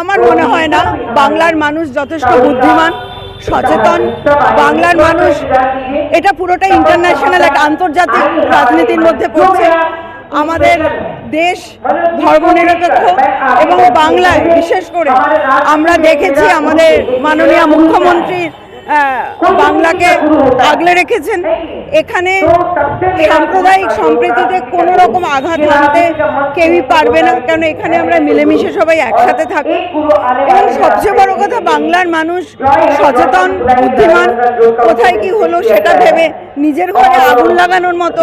আমার মনে হয় না। বাংলার মানুষ যথেষ্ট বুদ্ধিমান, সচেতন। বাংলার মানুষ এটা পুরোটা ইন্টারন্যাশনাল এক আন্তর্জাতিক রাজনীতির মধ্যে পড়ছে। আমাদের দেশ ধর্মনিরপেক্ষ এবং বাংলায় বিশেষ করে আমরা দেখেছি আমাদের মাননীয় মুখ্যমন্ত্রী বাংলাকে আগলে রেখেছেন। এখানে সাম্প্রদায়িক সম্প্রীতিতে কোনো রকম আঘাত আনতে কেউই পারবে না, কারণ এখানে আমরা মিলেমিশে সবাই একসাথে থাকি। এবং সবচেয়ে বড় কথা, বাংলার মানুষ সচেতন, বুদ্ধিমান। কোথায় কি হলো সেটা ভেবে নিজের ঘরে আগুন লাগানোর মতো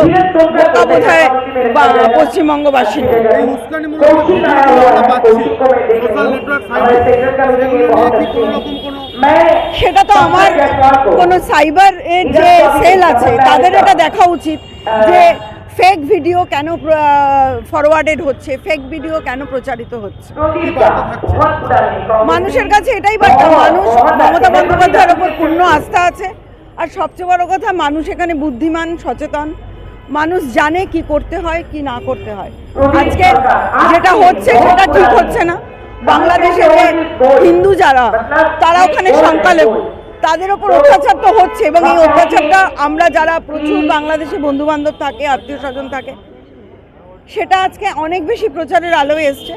বোকা বোধহয় পশ্চিমবঙ্গবাসী। সেটা তো আমার কোনো সাইবার যে সেল আছে তাদের এটা দেখা উচিত যে ফেক ভিডিও কেন ফরওয়ার্ডেড হচ্ছে, ফেক ভিডিও কেন প্রচারিত হচ্ছে। মানুষের কাছে এটাই বার্তা, মানুষ মমতা বন্দ্যোপাধ্যায়ের ওপর পূর্ণ আস্থা আছে। আর সবচেয়ে বড় কথা, মানুষ এখানে বুদ্ধিমান, সচেতন। মানুষ জানে কি করতে হয় কি না করতে হয়। আজকে যেটা হচ্ছে সেটা ঠিক হচ্ছে না। বাংলাদেশে যে হিন্দু যারা, তারা ওখানে সংখ্যালঘু, তাদের ওপর অত্যাচার তো হচ্ছে। এবং এই অত্যাচারটা আমরা যারা প্রচুর বাংলাদেশে বন্ধুবান্ধব থাকে, আত্মীয় স্বজন থাকে, সেটা আজকে অনেক বেশি প্রচারের আলোয় এসছে।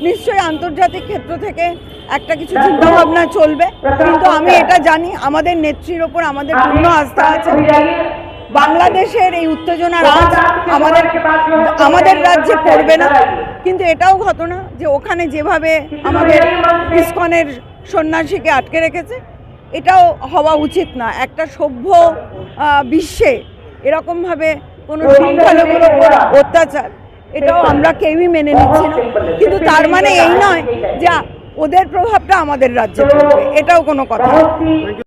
নিশ্চয়ই আন্তর্জাতিক ক্ষেত্র থেকে একটা কিছু চিন্তাভাবনা চলবে, কিন্তু আমি এটা জানি আমাদের নেত্রীর ওপর আমাদের পূর্ণ আস্থা আছে। বাংলাদেশের এই উত্তেজনার আজ আমাদের রাজ্যে পড়বে না। কিন্তু এটাও ঘটনা যে ওখানে যেভাবে আমাদের ইসকনের সন্ন্যাসীকে আটকে রেখেছে, এটাও হওয়া উচিত না। একটা সভ্য বিশ্বে এরকমভাবে কোনো সংখ্যালঘুর ওপর অত্যাচার, এটাও আমরা কেউই মেনে নিচ্ছি না। কিন্তু তার মানে এই নয় যে ওদের প্রভাবটা আমাদের রাজ্যে পড়বে, এটাও কোনো কথা।